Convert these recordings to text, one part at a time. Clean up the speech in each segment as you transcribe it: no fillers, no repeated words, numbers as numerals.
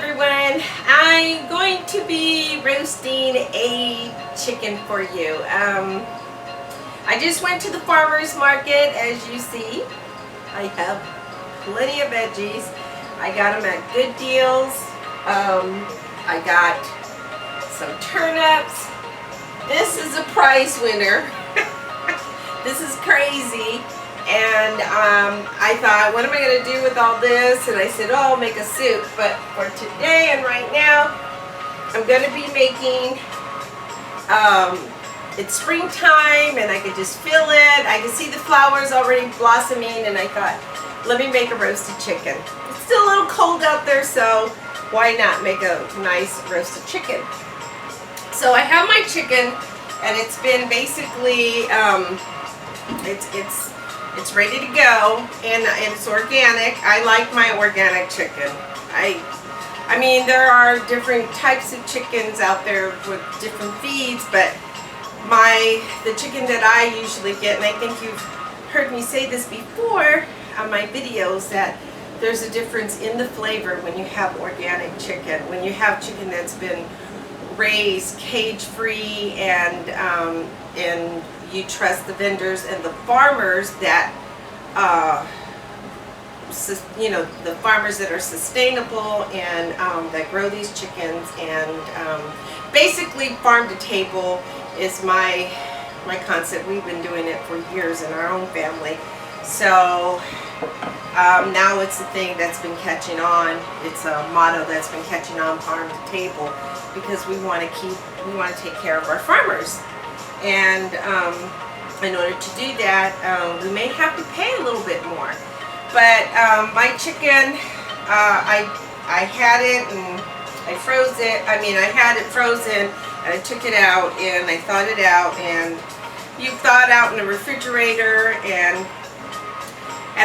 everyone. I'm going to be roasting a chicken for you. I just went to the farmer's market. As you see, I have plenty of veggies. I got them at good deals. I got some turnips. This is a prize winner. This is crazy. And I thought, what am I going to do with all this? And I said, oh, I'll make a soup. But for today and right now, I'm going to be making, it's springtime and I could just feel it. I can see the flowers already blossoming, and I thought, let me make a roasted chicken. It's still a little cold out there, so why not make a nice roasted chicken? So I have my chicken, and it's been basically, it's ready to go, and it's organic. I like my organic chicken. I mean, there are different types of chickens out there with different feeds, but the chicken that I usually get, and I think you've heard me say this before on my videos, that there's a difference in the flavor when you have organic chicken. When you have chicken that's been raised cage-free, and you trust the vendors and the farmers that, you know, the farmers that are sustainable and that grow these chickens. And basically, farm to table is my concept. We've been doing it for years in our own family. So now it's a thing that's been catching on. It's a motto that's been catching on, farm to table, because we want to take care of our farmers. And in order to do that, we may have to pay a little bit more. But my chicken, I had it and I froze it. I mean, I had it frozen, and I took it out and I thawed it out, and you thaw it out in the refrigerator. And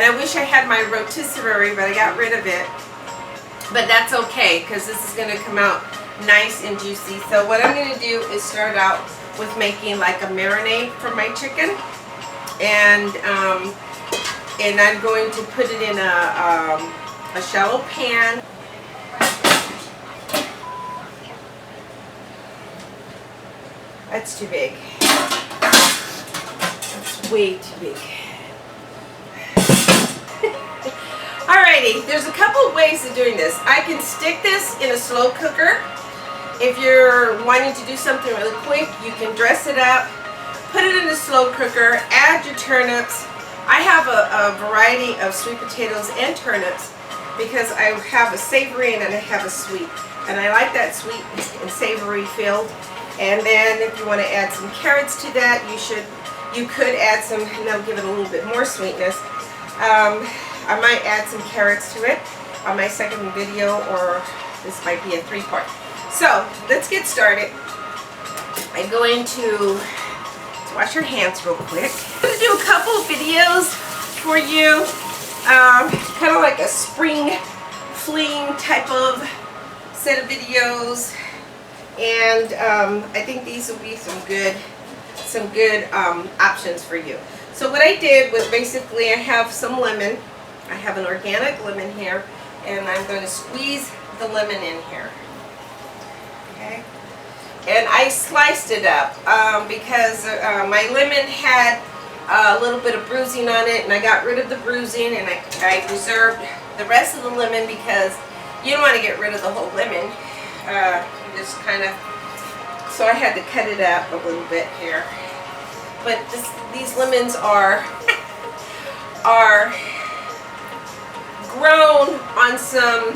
I wish I had my rotisserie, but I got rid of it. But that's okay, because this is going to come out nice and juicy. So what I'm going to do is start out with making like a marinade for my chicken, and I'm going to put it in a shallow pan. That's too big. That's way too big. Alrighty, there's a couple of ways of doing this. I can stick this in a slow cooker. If you're wanting to do something really quick, you can dress it up, put it in a slow cooker, add your turnips. I have a variety of sweet potatoes and turnips, because I have a savory and then I have a sweet. And I like that sweet and savory filled. And then if you want to add some carrots to that, you could add some, and that'll give it a little bit more sweetness. I might add some carrots to it on my second video, or this might be a 3-part. So let's get started. I'm going to wash your hands real quick. I'm going to do a couple of videos for you, kind of like a spring fling type of set of videos, and I think these will be some good options for you. So what I did was, basically, I have some lemon. I have an organic lemon here, and I'm going to squeeze the lemon in here. Okay, and I sliced it up because my lemon had a little bit of bruising on it, and I got rid of the bruising, and I reserved the rest of the lemon, because you don't want to get rid of the whole lemon. Just kind of, so I had to cut it up a little bit here. But these lemons are grown on some,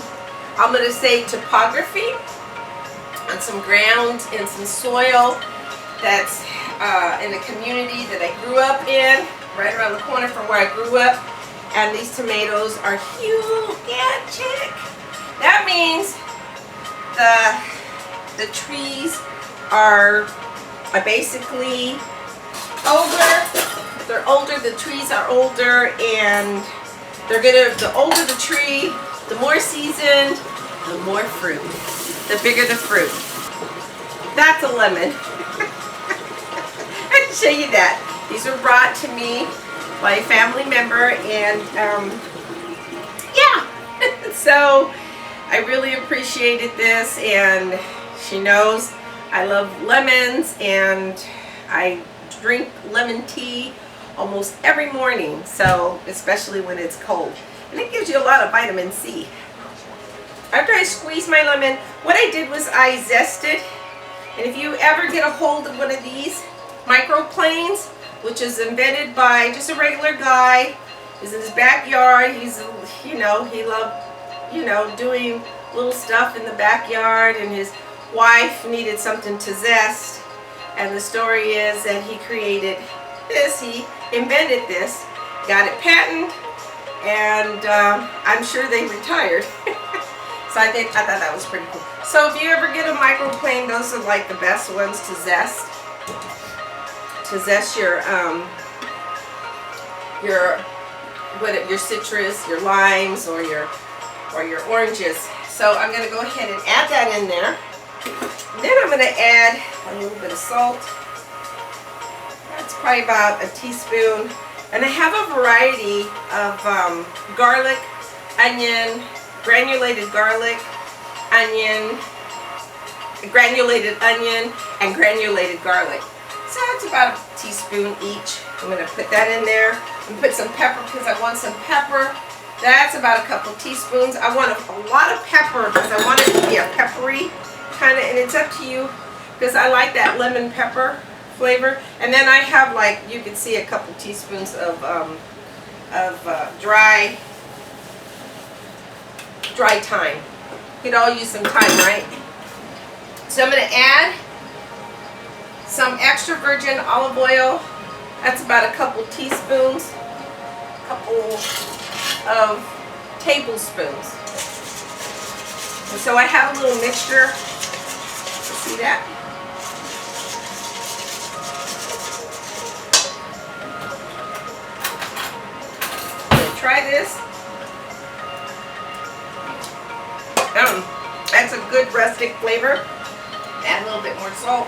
I'm going to say, topography, on some ground and some soil that's in a community that I grew up in, right around the corner from where I grew up. And these tomatoes are huge. That means the trees are basically older. They're older. The trees are older, and the older the tree, the more seasoned, the more fruit, the bigger the fruit. That's a lemon. I can show you that. These were brought to me by a family member, and yeah. So I really appreciated this, and she knows I love lemons, and I drink lemon tea almost every morning, so especially when it's cold. And it gives you a lot of vitamin C. After I squeezed my lemon, what I did was I zested. And if you ever get a hold of one of these microplanes, which is invented by just a regular guy, is in his backyard. He's, he loved, doing little stuff in the backyard, and his wife needed something to zest. And the story is that he created this, he invented this, got it patented, and I'm sure they retired. So I thought that was pretty cool. So if you ever get a microplane, those are like the best ones to zest. To zest your citrus, your limes, or your oranges. So I'm going to go ahead and add that in there. Then I'm going to add a little bit of salt. That's probably about a teaspoon. And I have a variety of garlic, onion, granulated garlic, onion, granulated onion, and granulated garlic. So that's about a teaspoon each. I'm going to put that in there. I'm going to put some pepper because I want some pepper. That's about a couple teaspoons. I want a lot of pepper because I want it to be a peppery kind of, and it's up to you because I like that lemon pepper flavor. And then I have, like, you can see a couple teaspoons of dry thyme. You could all use some thyme, right? So I'm going to add some extra virgin olive oil. That's about a couple teaspoons, a couple of tablespoons. And so I have a little mixture. See that? Try this. That's a good rustic flavor. Add a little bit more salt.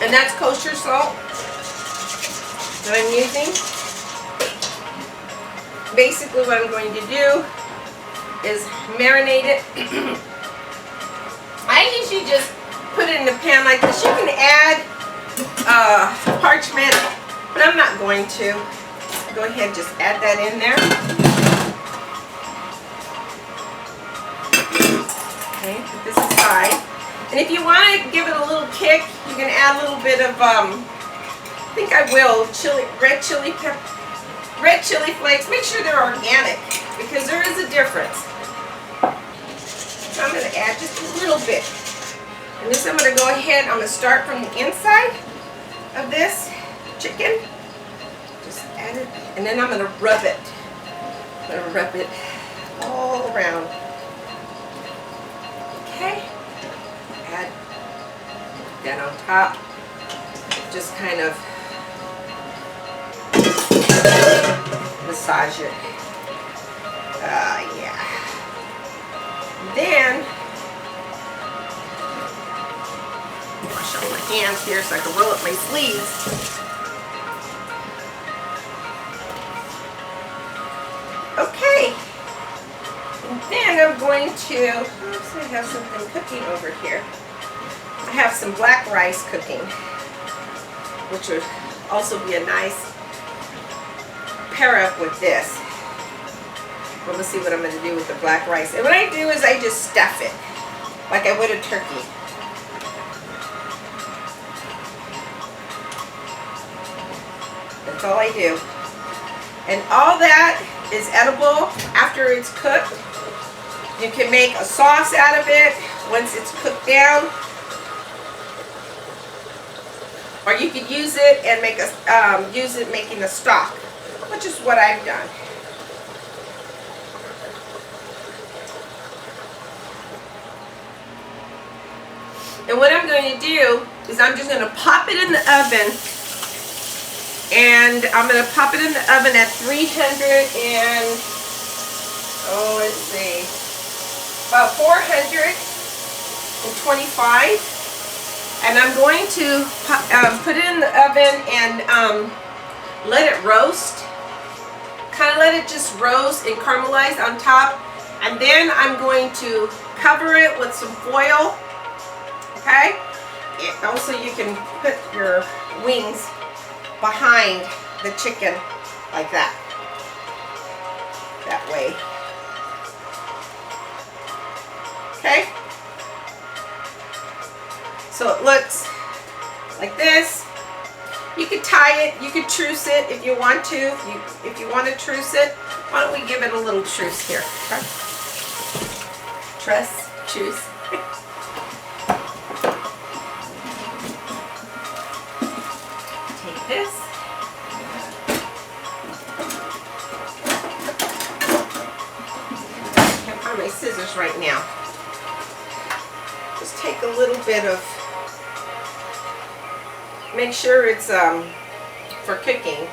And that's kosher salt that I'm using. Basically what I'm going to do is marinate it. I usually just put it in the pan like this. You can add parchment, but I'm not going to. Go ahead and just add that in there. Okay, put this aside. And if you want to give it a little kick, you can add a little bit of, I think I will, red chili flakes. Make sure they're organic because there is a difference. So I'm going to add just a little bit. And this I'm going to go ahead, I'm going to start from the inside of this chicken. Just add it, and then I'm going to rub it. I'm going to rub it all around. Okay. Add that on top. Just kind of massage it. Yeah. Then wash out my hands here so I can roll up my sleeves. Okay. And then I'm going to, oops, I have something cooking over here. I have some black rice cooking, which would also be a nice pair up with this. Well, let's see what I'm going to do with the black rice. And what I do is I just stuff it like I would a turkey. That's all I do. And all that is edible after it's cooked. You can make a sauce out of it once it's cooked down. Or you could use it and make use it making a stock, which is what I've done. And what I'm going to do is I'm just going to pop it in the oven. And I'm going to pop it in the oven at 300 and, let's see, about 425. And I'm going to put it in the oven and let it roast. Kind of let it just roast and caramelize on top. And then I'm going to cover it with some foil. Okay? Also, you can put your wings behind the chicken like that. That way. Okay? So it looks like this. You could tie it, you could truce it if you want to. If you want to truce it, why don't we give it a little truce here? Okay? Truce. Take this. I can't find my scissors right now. Just take a little bit of, make sure it's for cooking.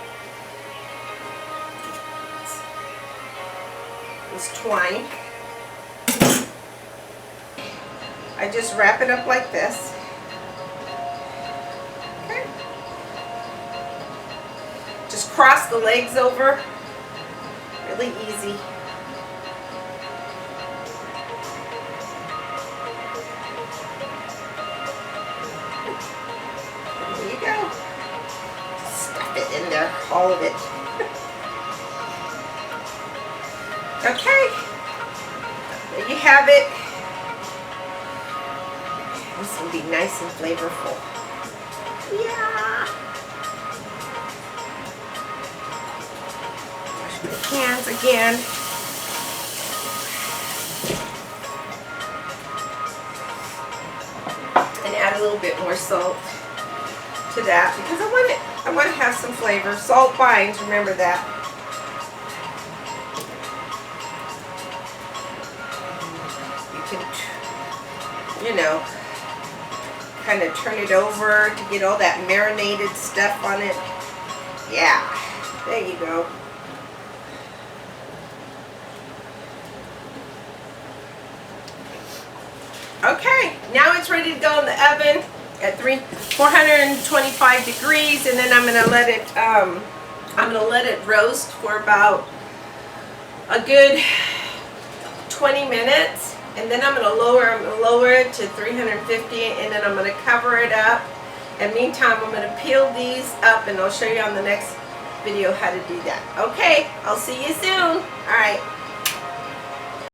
This twine. I just wrap it up like this. Okay. Just cross the legs over. Really easy. There you go. Stuff it in there, all of it. Okay. There you have it. This will be nice and flavorful. Yeah. Wash my hands again. And add a little bit more salt to that because I want to have some flavor. Salt binds, remember that. You can, you know, kind of turn it over to get all that marinated stuff on it. Yeah, there you go. Okay, now it's ready to go in the oven at 425 degrees, and then I'm gonna let it roast for about a good 20 minutes. And then I'm going to lower it to 350, and then I'm going to cover it up. And meantime, I'm going to peel these up, and I'll show you on the next video how to do that. Okay, I'll see you soon. All right.